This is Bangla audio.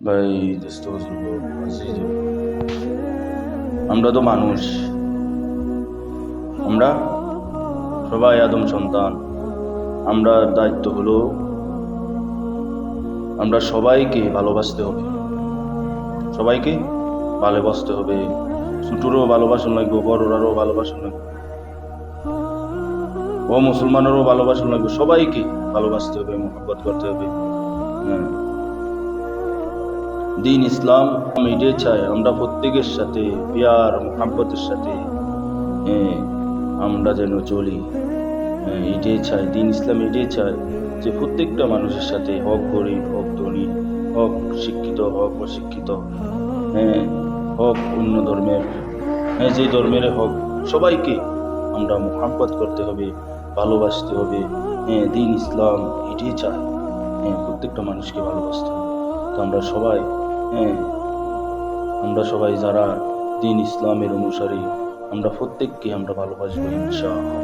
ভাই দোস্ত বুজুর্গ আজিজ, আমরা তো মানুষ, আমরা সবাই আদম সন্তান। আমরা দায়িত্ব হলো আমরা সবাইকে ভালোবাসতে হবে, সবাইকে ভালোবাসতে হবে। ছোটরও ভালোবাসন লাগবে, বড়রারও ভালোবাসন লাগবে, ও মুসলমানেরও ভালোবাসন লাগবে। সবাইকে ভালোবাসতে হবে, মহব্বত করতে হবে। হ্যাঁ, দিন ইসলাম এটাই চায় আমরা প্রত্যেকের সাথে প্যার মহাব্বতের সাথে আমরা যেন চলি। এটাই চাই দিন ইসলাম, এটাই চায় যে প্রত্যেকটা মানুষের সাথে, হক গরিব, হক ধনী, হক শিক্ষিত, হক অশিক্ষিত, হক অন্য ধর্মের, যে ধর্মের হক, সবাইকে আমরা মহাব্বত করতে হবে, ভালোবাসতে হবে। দিন ইসলাম এটাই চায়, প্রত্যেকটা মানুষকে ভালোবাসতে হবে। তো আমরা সবাই যারা দিন ইসলামের অনুসারী, আমরা প্রত্যেককে আমরা ভালোবাসবো ইনশাআল্লাহ।